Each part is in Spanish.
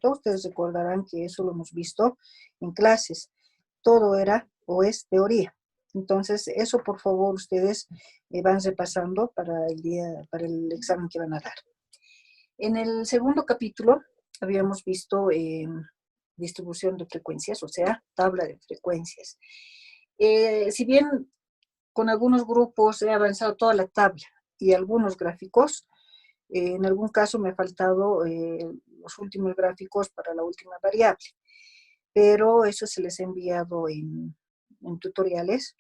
Ustedes recordarán que eso lo hemos visto en clases. Todo era o es teoría. Entonces, eso por favor ustedes van repasando para para el examen que van a dar. En el segundo capítulo habíamos visto distribución de frecuencias, o sea, tabla de frecuencias. Si bien con algunos grupos he avanzado toda la tabla y algunos gráficos, en algún caso me ha faltado los últimos gráficos para la última variable, pero eso se les ha enviado en tutoriales.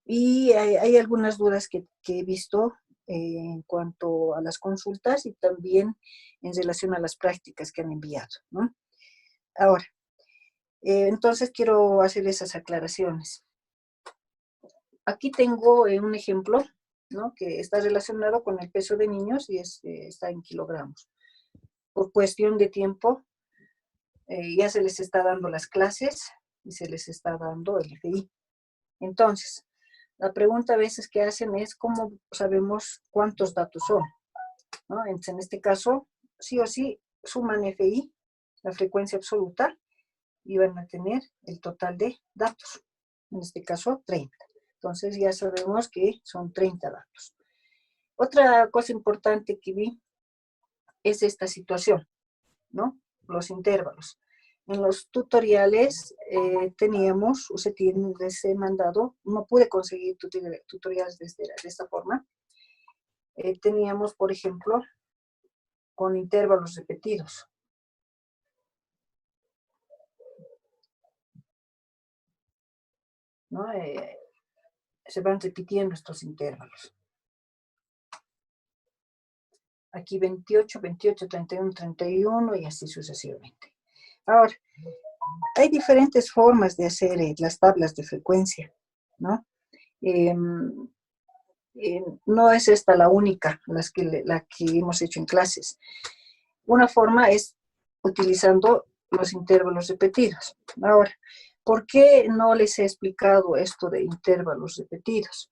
Y hay algunas dudas que he visto en cuanto a las consultas y también en relación a las prácticas que han enviado, ¿no? Ahora, entonces quiero hacer esas aclaraciones. Aquí tengo un ejemplo, ¿no? Que está relacionado con el peso de niños y está en kilogramos. Por cuestión de tiempo, ya se les está dando las clases y se les está dando el FI. Entonces, la pregunta a veces que hacen es cómo sabemos cuántos datos son, ¿no? Entonces, en este caso, sí o sí, suman FI, la frecuencia absoluta, y van a tener el total de datos. En este caso, 30. Entonces, ya sabemos que son 30 datos. Otra cosa importante que vi es esta situación, ¿no? Los intervalos. En los tutoriales teníamos, les he mandado, no pude conseguir tutoriales de esta forma. Teníamos, por ejemplo, con intervalos repetidos. ¿No? Se van repitiendo estos intervalos. Aquí 28, 28, 31, 31 y así sucesivamente. Ahora, hay diferentes formas de hacer las tablas de frecuencia, ¿no? No es esta la única, la que hemos hecho en clases. Una forma es utilizando los intervalos repetidos. Ahora, ¿por qué no les he explicado esto de intervalos repetidos?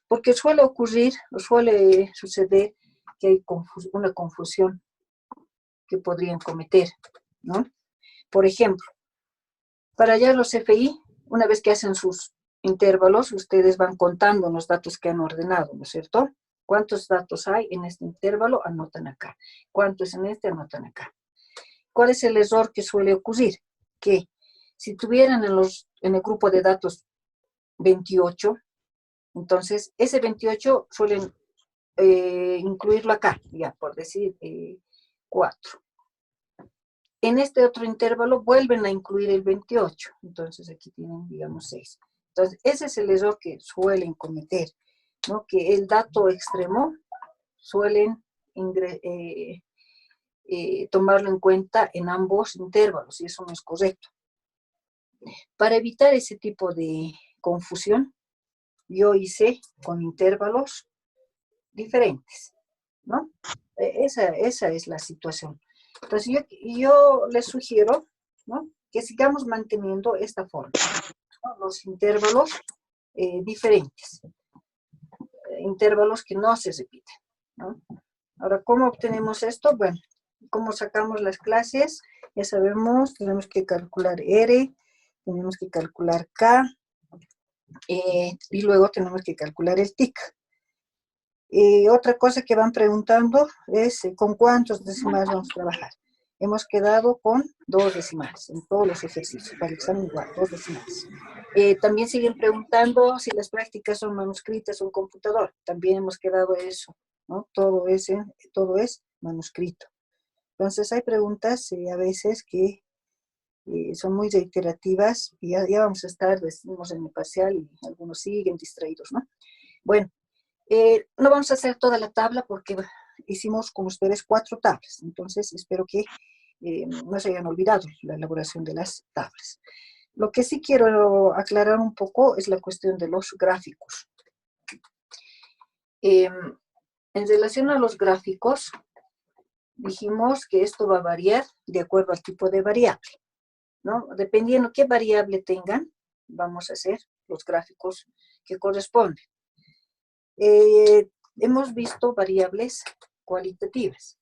Porque suele ocurrir, o suele suceder que hay una confusión que podrían cometer, ¿no? Por ejemplo, para hallar los FI, una vez que hacen sus intervalos, ustedes van contando los datos que han ordenado, ¿no es cierto? ¿Cuántos datos hay en este intervalo? Anotan acá. ¿Cuántos en este? Anotan acá. ¿Cuál es el error que suele ocurrir? Que si tuvieran en el grupo de datos 28, entonces ese 28 suelen incluirlo acá, ya por decir 4. En este otro intervalo vuelven a incluir el 28, entonces aquí tienen, digamos, 6. Entonces, ese es el error que suelen cometer, ¿no? Que el dato extremo suelen tomarlo en cuenta en ambos intervalos, y eso no es correcto. Para evitar ese tipo de confusión, yo hice con intervalos diferentes, ¿no? Esa es la situación. Entonces, yo les sugiero, ¿no? Que sigamos manteniendo esta forma, ¿no? Los intervalos diferentes, intervalos que no se repiten, ¿no? Ahora, ¿cómo obtenemos esto? Bueno, ¿cómo sacamos las clases? Ya sabemos, tenemos que calcular R, tenemos que calcular K, y luego tenemos que calcular el TIC. Otra cosa que van preguntando es ¿con cuántos decimales vamos a trabajar? Hemos quedado con 2 decimales en todos los ejercicios, para el examen igual, 2 decimales. También siguen preguntando si las prácticas son manuscritas o en computador. También hemos quedado eso, ¿no? Todo es manuscrito. Entonces hay preguntas a veces que son muy reiterativas y ya vamos a estar, decimos en el parcial y algunos siguen distraídos, ¿no? Bueno. No vamos a hacer toda la tabla porque hicimos con ustedes 4 tablas, entonces espero que no se hayan olvidado la elaboración de las tablas. Lo que sí quiero aclarar un poco es la cuestión de los gráficos. En relación a los gráficos, dijimos que esto va a variar de acuerdo al tipo de variable, ¿no? Dependiendo qué variable tengan, vamos a hacer los gráficos que corresponden. Hemos visto variables cualitativas.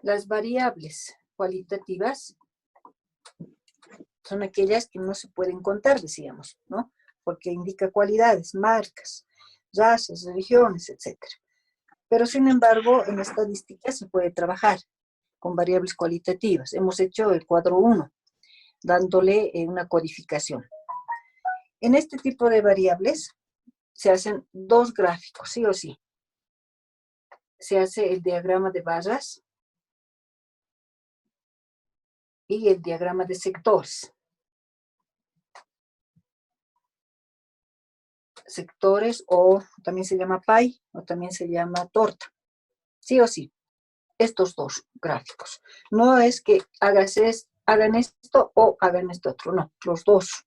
Las variables cualitativas son aquellas que no se pueden contar, decíamos, ¿no? Porque indica cualidades, marcas, razas, religiones, etc. Pero sin embargo, en estadística se puede trabajar con variables cualitativas. Hemos hecho el cuadro 1, dándole una codificación. En este tipo de variables se hacen dos gráficos, sí o sí. Se hace el diagrama de barras y el diagrama de sectores. Sectores, o también se llama pie, o también se llama torta. Sí o sí, estos dos gráficos. No es que hagan esto o hagan esto otro, no, los dos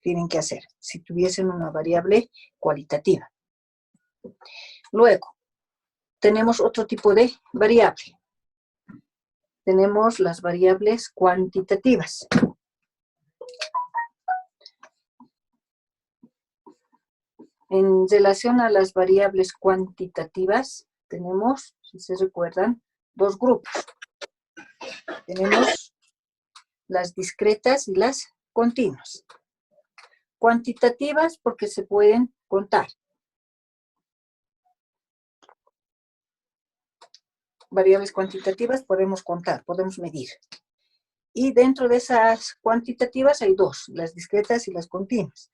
tienen que hacer, si tuviesen una variable cualitativa. Luego, tenemos otro tipo de variable. Tenemos las variables cuantitativas. En relación a las variables cuantitativas, tenemos, si se recuerdan, dos grupos. Tenemos las discretas y las continuas. Cuantitativas porque se pueden contar. Variables cuantitativas podemos contar, podemos medir. Y dentro de esas cuantitativas hay dos, las discretas y las continuas.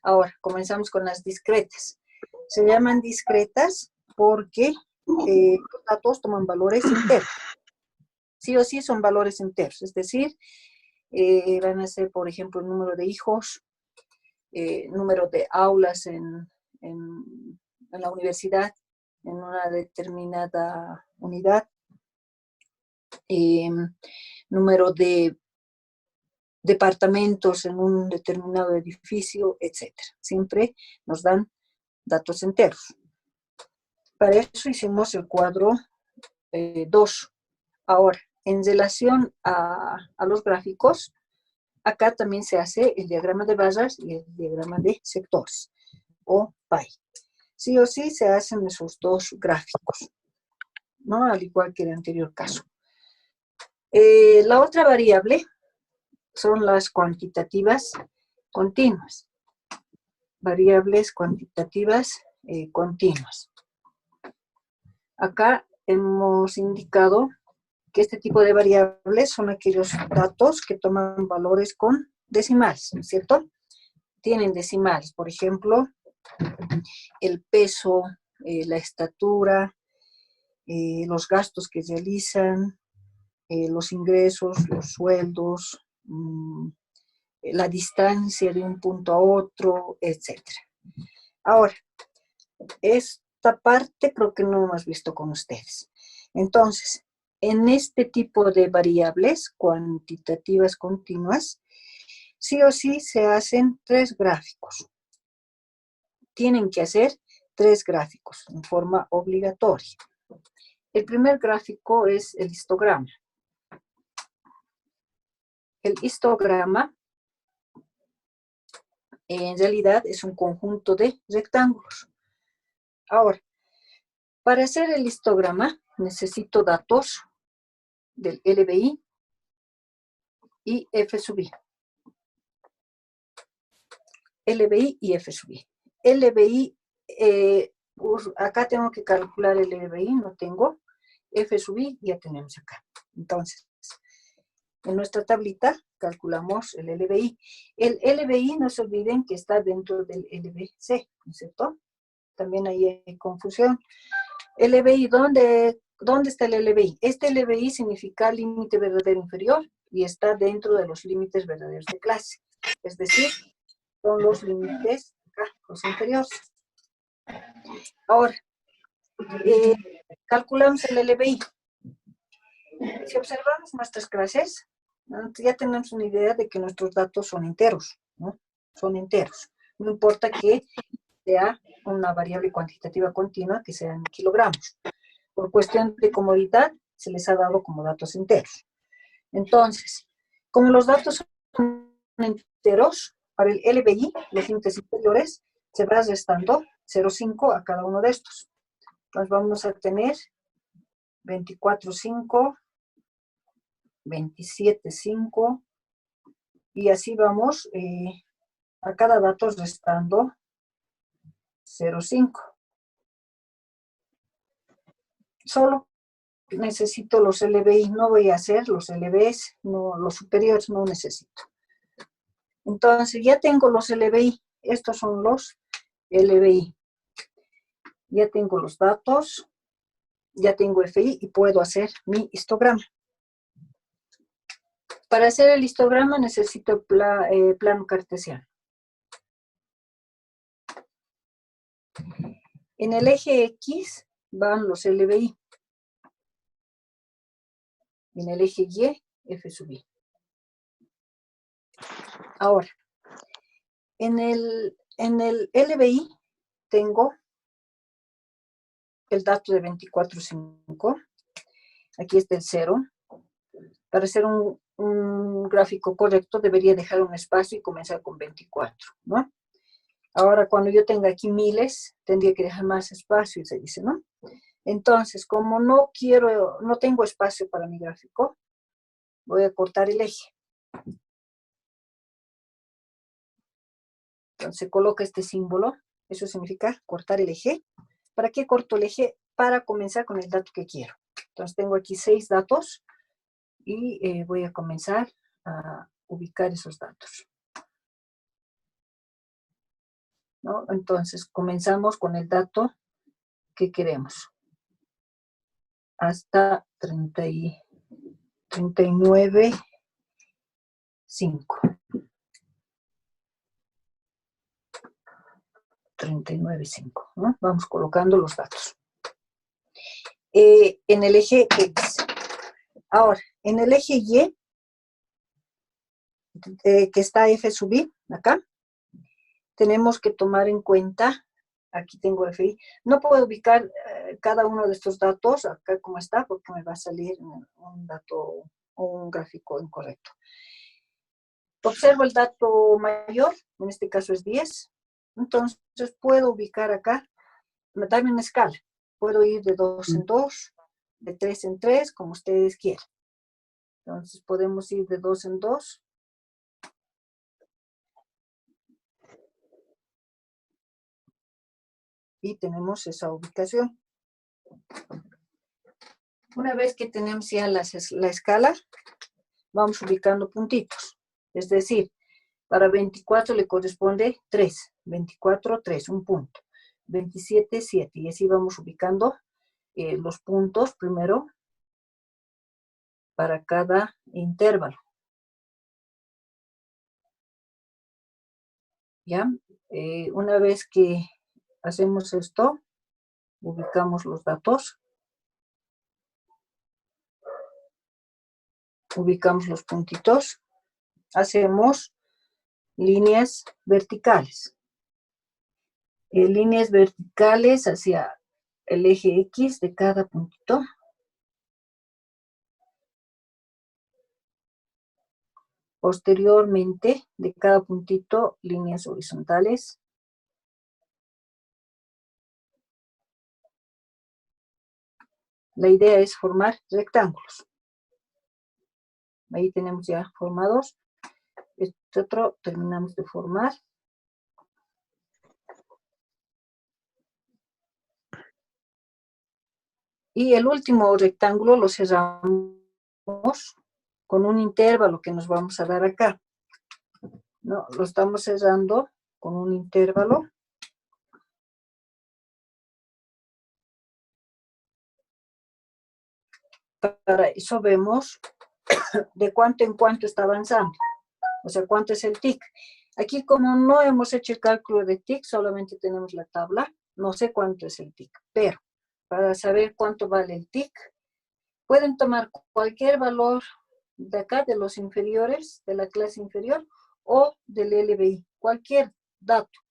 Ahora, comenzamos con las discretas. Se llaman discretas porque los datos toman valores enteros. Sí o sí son valores enteros, es decir, van a ser, por ejemplo, el número de hijos, número de aulas en la universidad, en una determinada unidad, número de departamentos en un determinado edificio, etc. Siempre nos dan datos enteros. Para eso hicimos el cuadro 2. Ahora, en relación a los gráficos, acá también se hace el diagrama de barras y el diagrama de sectores, o pie. Sí o sí se hacen esos dos gráficos, ¿no? Al igual que el anterior caso. La otra variable son las cuantitativas continuas. Variables cuantitativas continuas. Acá hemos indicado que este tipo de variables son aquellos datos que toman valores con decimales, ¿no es cierto? Tienen decimales, por ejemplo, el peso, la estatura, los gastos que realizan, los ingresos, los sueldos, la distancia de un punto a otro, etc. Ahora, esta parte creo que no hemos visto con ustedes. Entonces, en este tipo de variables cuantitativas continuas, sí o sí se hacen 3 gráficos. Tienen que hacer 3 gráficos en forma obligatoria. El primer gráfico es el histograma. El histograma en realidad es un conjunto de rectángulos. Ahora, para hacer el histograma necesito datos del LBI y F sub I. LBI y F sub I. LBI, acá tengo que calcular el LBI, no tengo. F sub I ya tenemos acá. Entonces, en nuestra tablita calculamos el LBI. El LBI, no se olviden que está dentro del LBC, ¿no es cierto? También ahí hay confusión. LBI, ¿dónde está el LBI? Este LBI significa límite verdadero inferior y está dentro de los límites verdaderos de clase. Es decir, son los límites acá, los inferiores. Ahora, calculamos el LBI. Si observamos nuestras clases, ya tenemos una idea de que nuestros datos son enteros, ¿no? Son enteros. No importa que sea una variable cuantitativa continua, que sea en kilogramos. Por cuestión de comodidad, se les ha dado como datos enteros. Entonces, como los datos son enteros, para el LBI, los límites inferiores, se va restando 0,5 a cada uno de estos. Entonces vamos a tener 24,5 27,5. Y así vamos a cada dato restando 0,5. Solo necesito los LBI, no voy a hacer los LBs, no, los superiores no necesito. Entonces ya tengo los LBI, estos son los LBI. Ya tengo los datos, ya tengo FI y puedo hacer mi histograma. Para hacer el histograma necesito plano cartesiano. En el eje X van los LBI. En el eje Y, F sub I. Ahora, en el LBI tengo el dato de 24,5. Aquí está el 0. Para hacer un gráfico correcto debería dejar un espacio y comenzar con 24, ¿no? Ahora, cuando yo tenga aquí miles, tendría que dejar más espacio, se dice, ¿no? Entonces, como no tengo espacio para mi gráfico, voy a cortar el eje. Entonces, se coloca este símbolo. Eso significa cortar el eje. ¿Para qué corto el eje? Para comenzar con el dato que quiero. Entonces, tengo aquí 6 datos y voy a comenzar a ubicar esos datos, ¿no? Entonces, comenzamos con el dato que queremos. Hasta 39,5. 39,5, ¿no? Vamos colocando los datos. En el eje X. Ahora, en el eje Y, que está F sub I, acá, tenemos que tomar en cuenta, aquí tengo FI, no puedo ubicar cada uno de estos datos acá como está, porque me va a salir un dato o un gráfico incorrecto. Observo el dato mayor, en este caso es 10, entonces puedo ubicar acá, darme una escala, puedo ir de 2 en 2, de 3 en 3, como ustedes quieran. Entonces podemos ir de 2 en 2. Y tenemos esa ubicación. Una vez que tenemos ya la escala, vamos ubicando puntitos. Es decir, para 24 le corresponde 3. 24, 3, un punto. 27, 7. Y así vamos ubicando los puntos primero para cada intervalo. ¿Ya? Una vez que hacemos esto, ubicamos los datos. Ubicamos los puntitos. Hacemos líneas verticales. Líneas verticales hacia el eje X de cada puntito. Posteriormente, de cada puntito, líneas horizontales. La idea es formar rectángulos. Ahí tenemos ya formados. Este otro terminamos de formar. Y el último rectángulo lo cerramos con un intervalo que nos vamos a dar acá. ¿No? Lo estamos cerrando con un intervalo. Para eso vemos de cuánto en cuánto está avanzando. O sea, cuánto es el TIC. Aquí como no hemos hecho el cálculo de TIC, solamente tenemos la tabla. No sé cuánto es el TIC, pero para saber cuánto vale el TIC, pueden tomar cualquier valor de acá, de los inferiores, de la clase inferior, o del LBI, cualquier dato.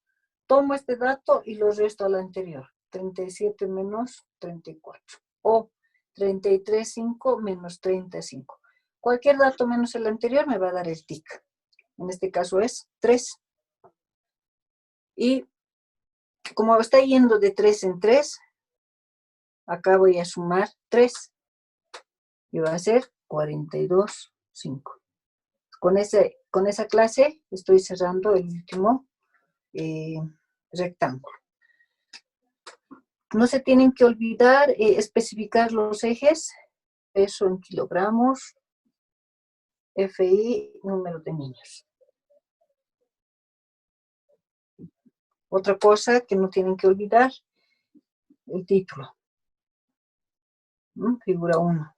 Tomo este dato y lo resto al anterior. 37 menos 34. O 33,5 menos 35. Cualquier dato menos el anterior me va a dar el TIC. En este caso es 3. Y como está yendo de 3 en 3, acá voy a sumar 3. Y va a ser 42,5. Con esa clase estoy cerrando el último rectángulo. No se tienen que olvidar especificar los ejes, peso en kilogramos, FI, número de niños. Otra cosa que no tienen que olvidar, el título. Figura 1.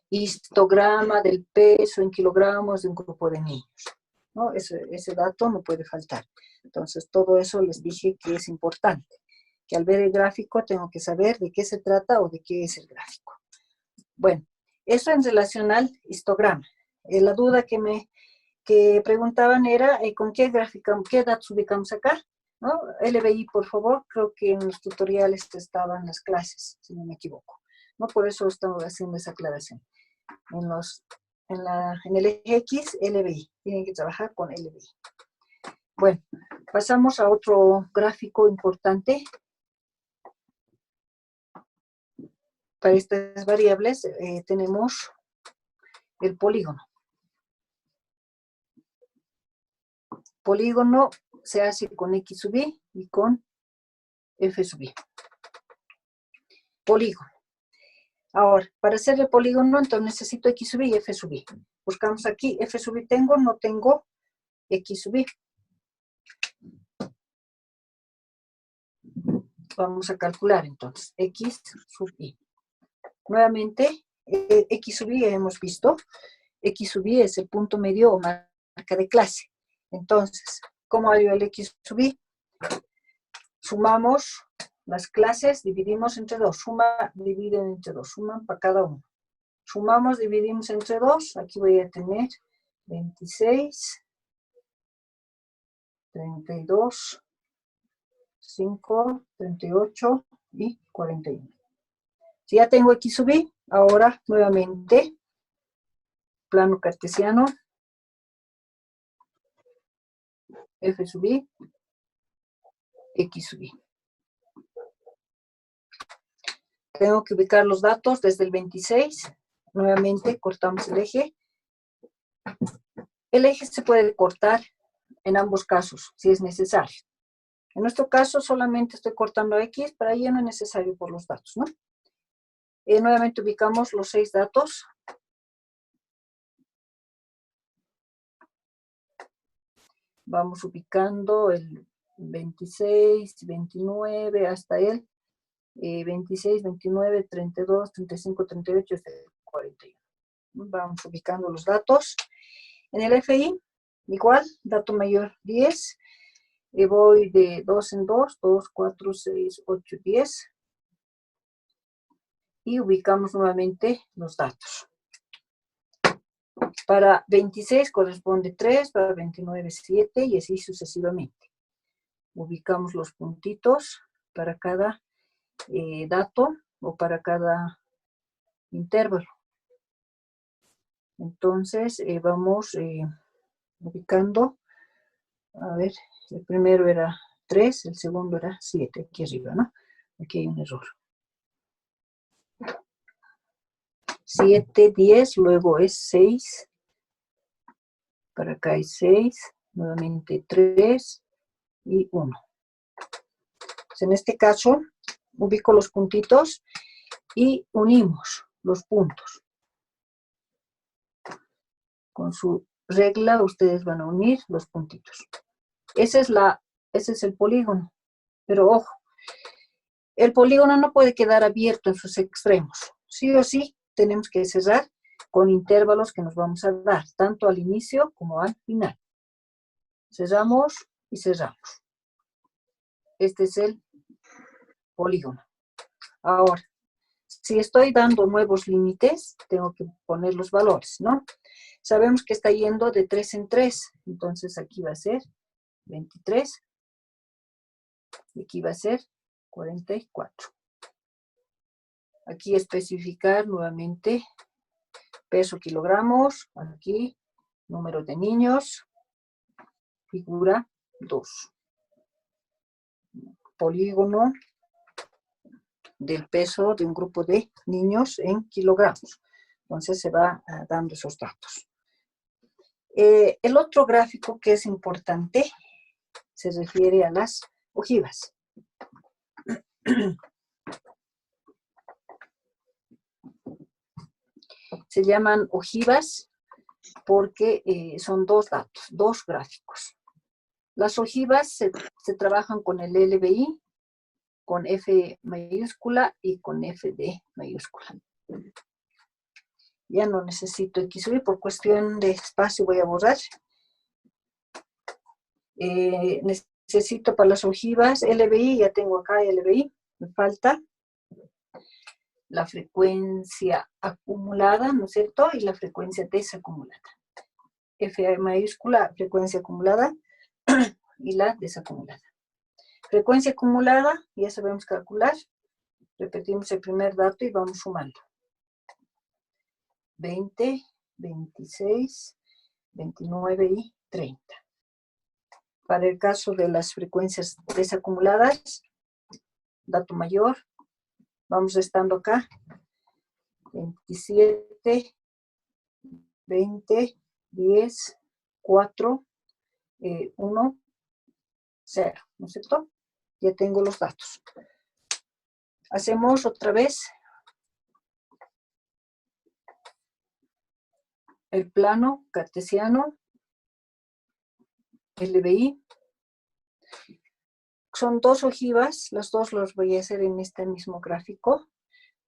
Histograma del peso en kilogramos de un grupo de niños, ¿no? Ese dato no puede faltar. Entonces, todo eso les dije que es importante. Que al ver el gráfico tengo que saber de qué se trata o de qué es el gráfico. Bueno, eso en relación al histograma. La duda que preguntaban era ¿con qué gráfico, qué datos ubicamos acá? ¿No? LBI, por favor, creo que en los tutoriales estaban las clases, si no me equivoco. ¿No? Por eso estamos haciendo esa aclaración. En el eje X, LBI. Tienen que trabajar con LBI. Bueno, pasamos a otro gráfico importante. Para estas variables tenemos el polígono. Polígono se hace con X sub I y con F sub I. Polígono. Ahora, para hacer el polígono, entonces necesito X sub I y F sub I. Buscamos aquí, F sub I tengo, no tengo X sub I. Vamos a calcular entonces, X sub I. Nuevamente, X sub I hemos visto, X sub I es el punto medio o marca de clase. Entonces, ¿cómo hallo el X sub I? Sumamos las clases, dividimos entre 2. Suma, dividen entre 2. Suman para cada uno. Sumamos, dividimos entre 2. Aquí voy a tener 26, 32, 5, 38 y 41. Si ya tengo X sub I, ahora nuevamente, plano cartesiano, F sub I, X sub I. Tengo que ubicar los datos desde el 26. Nuevamente cortamos el eje. El eje se puede cortar en ambos casos, si es necesario. En nuestro caso solamente estoy cortando X, para ello no es necesario por los datos, ¿no? Nuevamente ubicamos los 6 datos. Vamos ubicando el 26, 29 hasta el 26, 29, 32, 35, 38 hasta el 41. Vamos ubicando los datos. En el FI, igual, dato mayor 10. Voy de 2 en 2, 2, 4, 6, 8, 10. Y ubicamos nuevamente los datos. Para 26 corresponde 3, para 29 7 y así sucesivamente. Ubicamos los puntitos para cada dato o para cada intervalo. Entonces vamos ubicando, a ver, el primero era 3, el segundo era 7, aquí arriba, ¿no? Aquí hay un error. 7, 10, luego es 6. Para acá hay 6, nuevamente 3 y 1. Pues en este caso, ubico los puntitos y unimos los puntos. Con su regla, ustedes van a unir los puntitos. Ese es el polígono. Pero ojo, el polígono no puede quedar abierto en sus extremos. Sí o sí, tenemos que cerrar con intervalos que nos vamos a dar, tanto al inicio como al final. Cerramos y cerramos. Este es el polígono. Ahora, si estoy dando nuevos límites, tengo que poner los valores, ¿no? Sabemos que está yendo de 3 en 3, entonces aquí va a ser 23, y aquí va a ser 44. Aquí especificar nuevamente peso kilogramos, aquí número de niños, figura 2. Polígono del peso de un grupo de niños en kilogramos. Entonces se va dando esos datos. El otro gráfico que es importante se refiere a las ojivas. Se llaman ojivas porque son dos datos, dos gráficos. Las ojivas se trabajan con el LBI, con F mayúscula y con FD mayúscula. Ya no necesito XY, por cuestión de espacio voy a borrar. Necesito para las ojivas LBI, ya tengo acá LBI, me falta la frecuencia acumulada, ¿no es cierto? Y la frecuencia desacumulada. F mayúscula, frecuencia acumulada, y la desacumulada. Frecuencia acumulada, ya sabemos calcular. Repetimos el primer dato y vamos sumando. 20, 26, 29 y 30. Para el caso de las frecuencias desacumuladas, dato mayor, vamos restando acá. 27, 20, 10, 4, 1, 0, ¿no es cierto? Ya tengo los datos. Hacemos otra vez el plano cartesiano, LBI. Son dos ojivas, las dos los voy a hacer en este mismo gráfico.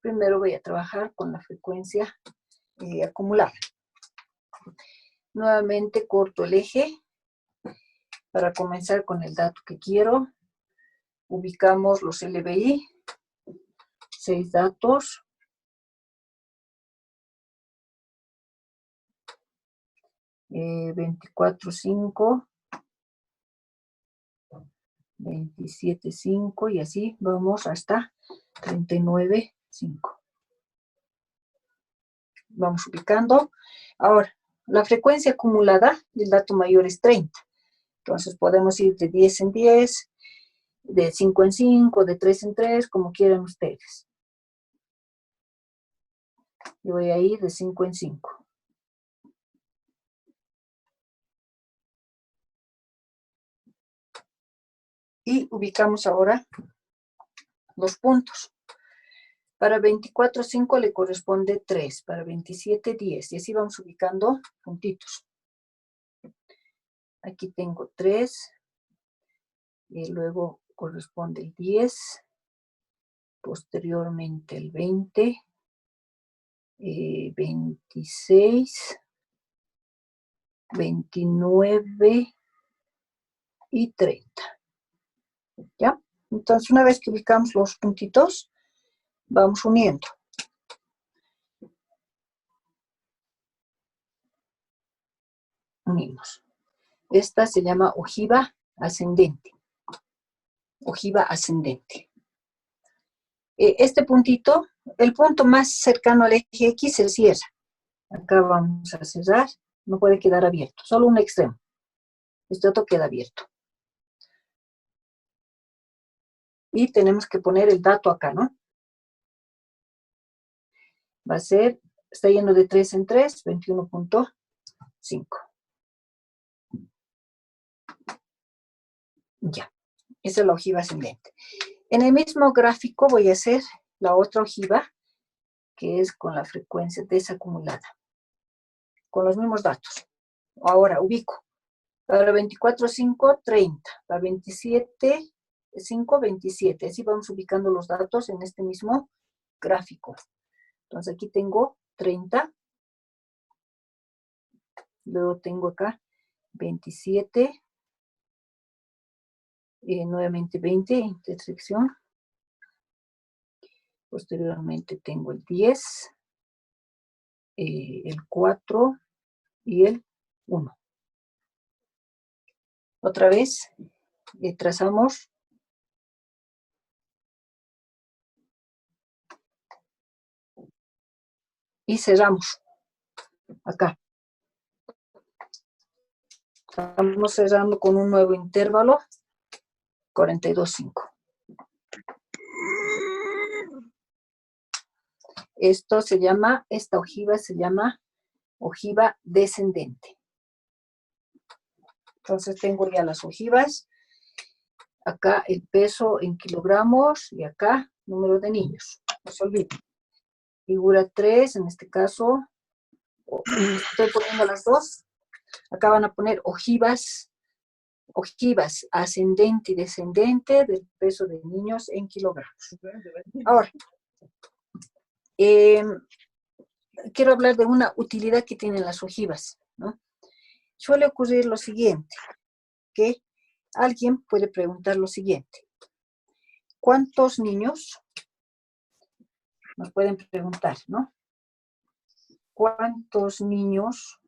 Primero voy a trabajar con la frecuencia acumulada. Nuevamente corto el eje para comenzar con el dato que quiero. Ubicamos los LBI, 6 datos. Eh, 24,5, 27,5 y así vamos hasta 39,5. Vamos ubicando. Ahora, la frecuencia acumulada del dato mayor es 30. Entonces podemos ir de 10 en 10, de 5 en 5, de 3 en 3, como quieran ustedes. Yo voy a ir de 5 en 5. Y ubicamos ahora los puntos. Para 24,5 le corresponde 3, para 27, 10. Y así vamos ubicando puntitos. Aquí tengo 3, y luego corresponde el 10, posteriormente el 20, 26, 29 y 30. ¿Ya? Entonces, una vez que ubicamos los puntitos, vamos uniendo. Unimos. Esta se llama ojiva ascendente. Ojiva ascendente. Este puntito, el punto más cercano al eje X se cierra. Acá vamos a cerrar. No puede quedar abierto, solo un extremo. Este otro queda abierto. Y tenemos que poner el dato acá, ¿no? Va a ser, está yendo de 3 en 3, 21,5. Ya, esa es la ojiva ascendente. En el mismo gráfico voy a hacer la otra ojiva, que es con la frecuencia desacumulada, con los mismos datos. Ahora ubico. Para 24,5, 30. Para 27,5, 27. Así vamos ubicando los datos en este mismo gráfico. Entonces aquí tengo 30. Luego tengo acá 27. Nuevamente 20, intersección. Posteriormente tengo el 10, el 4 y el 1. Otra vez trazamos y cerramos acá. Estamos cerrando con un nuevo intervalo, 42,5. Esta ojiva se llama ojiva descendente. Entonces tengo ya las ojivas. Acá el peso en kilogramos y acá número de niños. No se olviden. Figura 3, en este caso, estoy poniendo las dos. Acá van a poner ojivas ascendente y descendente del peso de niños en kilogramos. Ahora, quiero hablar de una utilidad que tienen las ojivas, ¿no? Suele ocurrir lo siguiente, que alguien puede preguntar lo siguiente. ¿Cuántos niños? Nos pueden preguntar, ¿no? ¿Cuántos niños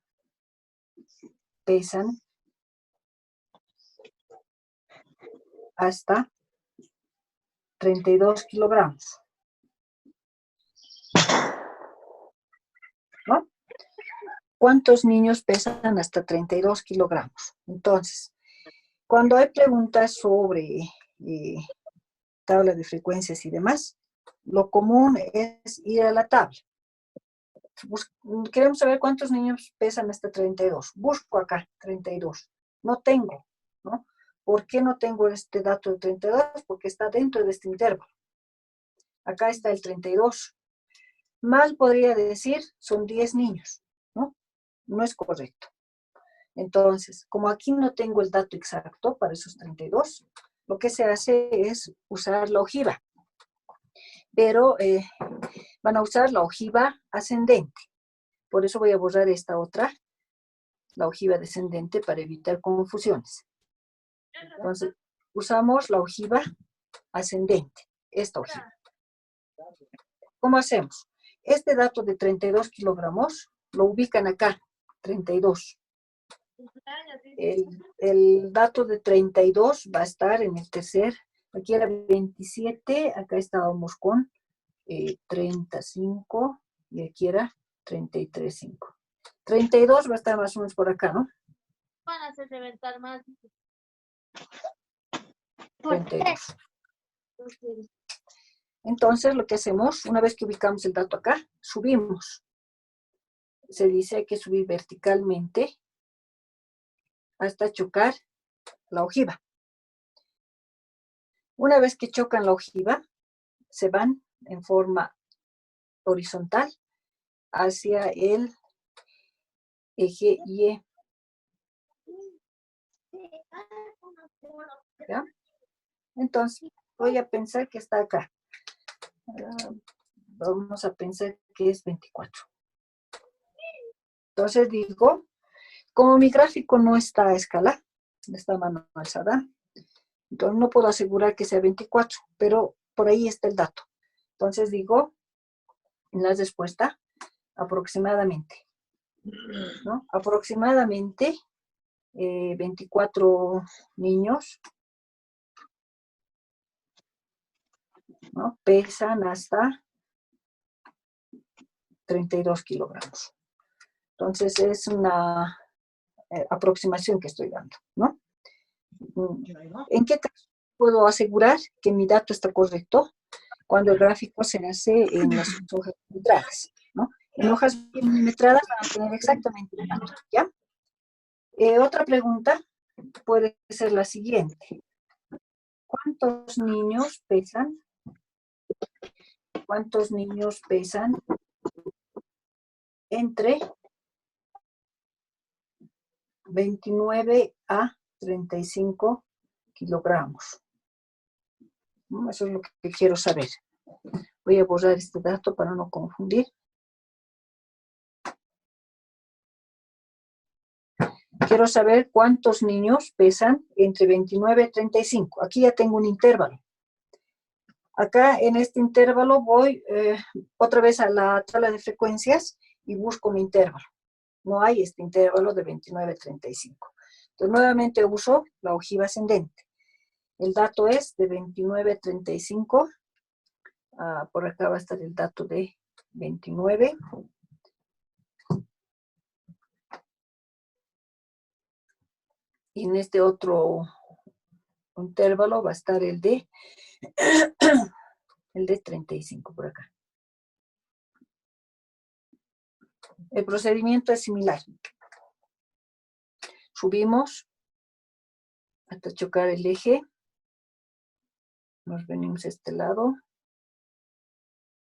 pesan hasta 32 kilogramos? ¿No? ¿Cuántos niños pesan hasta 32 kilogramos? Entonces, cuando hay preguntas sobre tabla de frecuencias y demás, lo común es ir a la tabla. Queremos saber cuántos niños pesan hasta 32. Busco acá 32. No tengo, ¿no? ¿Por qué no tengo este dato de 32? Porque está dentro de este intervalo. Acá está el 32. Mal podría decir, son 10 niños, ¿no? No es correcto. Entonces, como aquí no tengo el dato exacto para esos 32, lo que se hace es usar la ojiva. Pero van a usar la ojiva ascendente. Por eso voy a borrar esta otra, la ojiva descendente, para evitar confusiones. Entonces, usamos la ojiva ascendente, esta ojiva. ¿Cómo hacemos? Este dato de 32 kilogramos lo ubican acá, 32. El dato de 32 va a estar en el tercer, aquí era 27, acá estábamos con 35 y aquí era 33,5. 32 va a estar más o menos por acá, ¿no? Van a hacerse inventar más. 32. Entonces, lo que hacemos, una vez que ubicamos el dato acá, subimos. Se dice hay que subir verticalmente hasta chocar la ojiva. Una vez que chocan la ojiva, se van en forma horizontal hacia el eje Y. ¿Ya? Entonces, voy a pensar que está acá. Vamos a pensar que es 24. Entonces digo, como mi gráfico no está a escala, está a mano alzada, entonces no puedo asegurar que sea 24, pero por ahí está el dato. Entonces digo, en la respuesta, aproximadamente, ¿no? Aproximadamente 24 niños, ¿no? Pesan hasta 32 kilogramos. Entonces es una aproximación que estoy dando, ¿no? ¿En qué caso puedo asegurar que mi dato está correcto? Cuando el gráfico se hace en las hojas milimetradas, ¿no? En hojas milimetradas van a tener exactamente el dato, ¿ya? Otra pregunta puede ser la siguiente. ¿Cuántos niños pesan? ¿Cuántos niños pesan entre 29 a 35 kilogramos? Eso es lo que quiero saber. Voy a borrar este dato para no confundir. Quiero saber cuántos niños pesan entre 29 y 35. Aquí ya tengo un intervalo. Acá en este intervalo voy otra vez a la tabla de frecuencias y busco mi intervalo. No hay este intervalo de 29 a 35. Entonces nuevamente uso la ojiva ascendente. El dato es de 29 a 35. Por acá va a estar el dato de 29. Y en este otro intervalo va a estar el de 35 por acá. El procedimiento es similar. Subimos hasta chocar el eje. Nos venimos a este lado.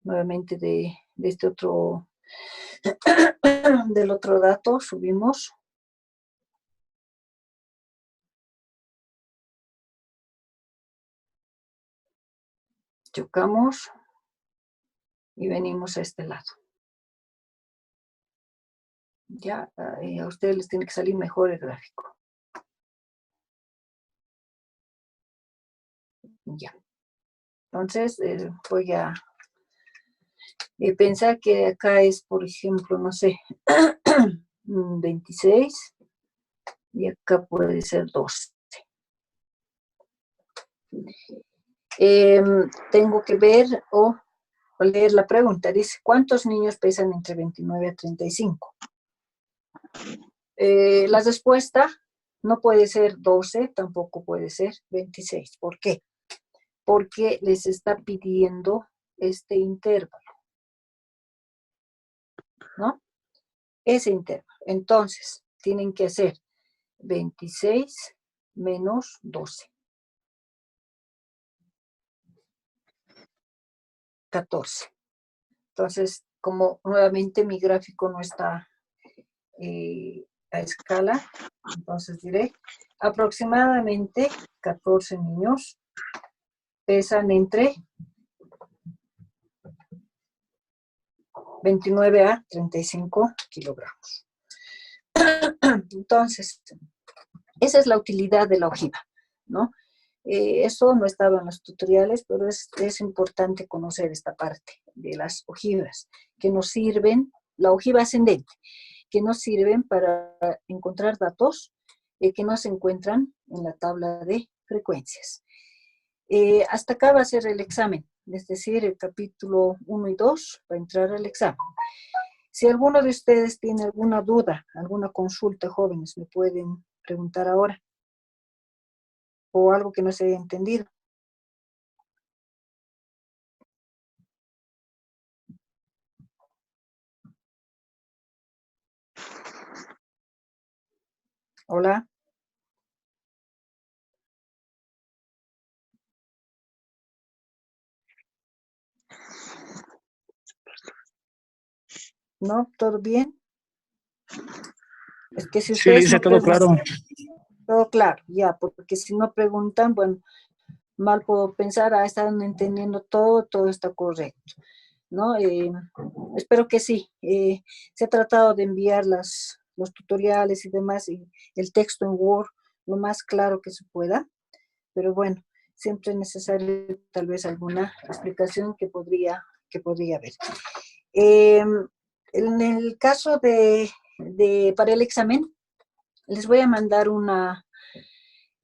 Nuevamente de este otro, del otro dato, subimos. Chocamos y venimos a este lado. Ya, a ustedes les tiene que salir mejor el gráfico. Ya. Entonces, voy a pensar que acá es, por ejemplo, no sé, 26 y acá puede ser 12. Tengo que ver o leer la pregunta. Dice, ¿cuántos niños pesan entre 29 a 35? La respuesta no puede ser 12, tampoco puede ser 26. ¿Por qué? Porque les está pidiendo este intervalo, ¿no? Ese intervalo. Entonces, tienen que hacer 26 menos 12. 14. Entonces, como nuevamente mi gráfico no está a escala, entonces diré aproximadamente 14 niños pesan entre 29 a 35 kilogramos. Entonces, esa es la utilidad de la ojiva, ¿no? Eso no estaba en los tutoriales, pero es importante conocer esta parte de las ojivas, que nos sirven, la ojiva ascendente, que nos sirven para encontrar datos que no se encuentran en la tabla de frecuencias. Hasta acá va a ser el examen, es decir, el capítulo 1 y 2 va a entrar al examen. Si alguno de ustedes tiene alguna duda, alguna consulta, jóvenes, me pueden preguntar ahora, o algo que no se haya entendido. Hola. ¿No? ¿Todo bien? Es que si Sí, ustedes dice no todo preguntan, claro. todo claro, ya, porque si no preguntan, bueno, mal puedo pensar, están entendiendo todo, todo está correcto, ¿no? Espero que sí. Se ha tratado de enviar los tutoriales y demás, y el texto en Word lo más claro que se pueda, pero bueno, siempre es necesario tal vez alguna explicación que podría haber. En el caso para el examen, les voy a mandar un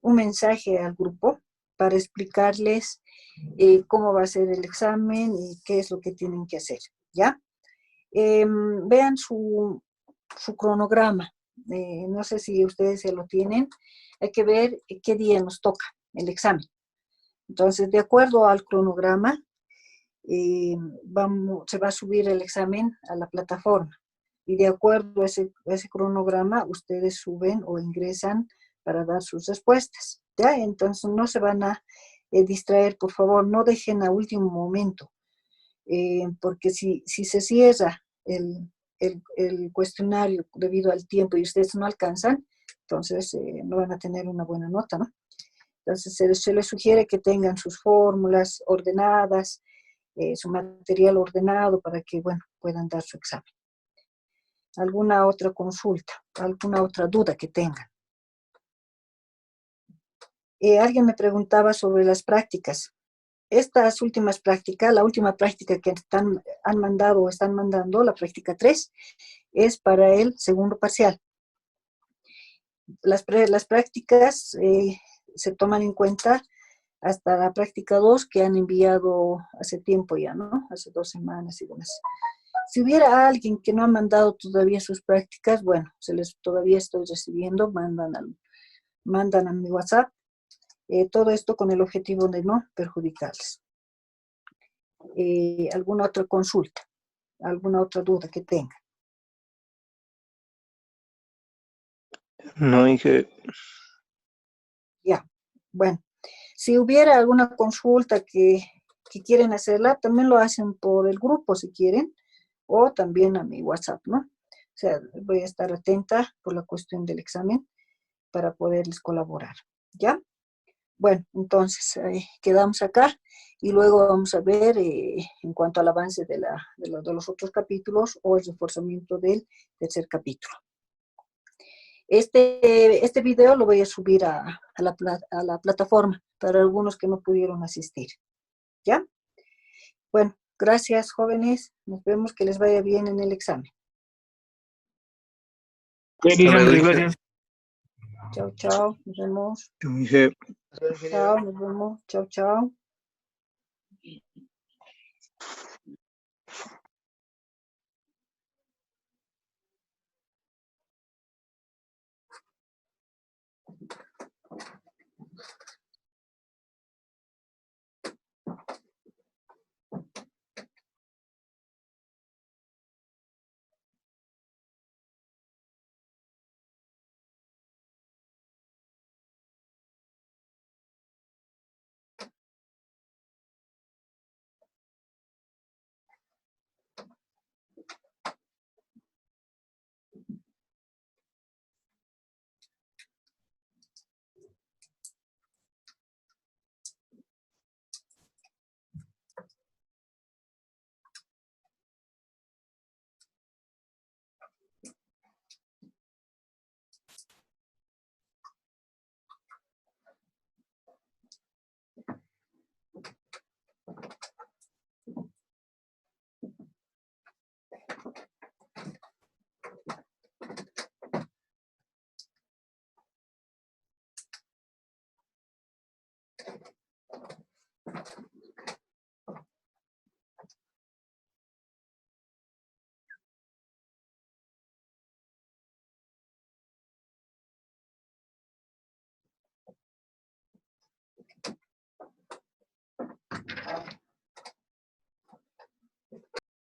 mensaje al grupo para explicarles cómo va a ser el examen y qué es lo que tienen que hacer, ¿ya? Vean su cronograma. No sé si ustedes ya lo tienen. Hay que ver qué día nos toca el examen. Entonces, de acuerdo al cronograma, se va a subir el examen a la plataforma. Y de acuerdo a ese cronograma, ustedes suben o ingresan para dar sus respuestas, ¿ya? Entonces, no se van a distraer, por favor, no dejen a último momento, porque si se cierra el cuestionario debido al tiempo y ustedes no alcanzan, entonces no van a tener una buena nota, ¿no? Entonces, se les sugiere que tengan sus fórmulas ordenadas, su material ordenado para que, bueno, puedan dar su examen. ¿Alguna otra consulta? ¿Alguna otra duda que tengan? Alguien me preguntaba sobre las prácticas. Estas últimas prácticas, la última práctica que han mandado o están mandando, la práctica 3, es para el segundo parcial. Las prácticas se toman en cuenta hasta la práctica 2 que han enviado hace tiempo ya, ¿no? Hace 2 semanas y demás. Si hubiera alguien que no ha mandado todavía sus prácticas, bueno, todavía estoy recibiendo, mandan a mi WhatsApp, todo esto con el objetivo de no perjudicarles. ¿Alguna otra consulta? ¿Alguna otra duda que tenga? No, Inge. Ya, bueno. Si hubiera alguna consulta que quieren hacerla, también lo hacen por el grupo si quieren, o también a mi WhatsApp, ¿no? O sea, voy a estar atenta por la cuestión del examen para poderles colaborar, ¿ya? Bueno, entonces quedamos acá y luego vamos a ver en cuanto al avance de los otros capítulos o el reforzamiento del tercer capítulo. Este video lo voy a subir a la plataforma para algunos que no pudieron asistir, ¿ya? Bueno, gracias jóvenes, nos vemos, que les vaya bien en el examen. Hasta luego, Inge. Chao, chao, nos vemos. Inge. Chao, nos vemos. Chao, chao.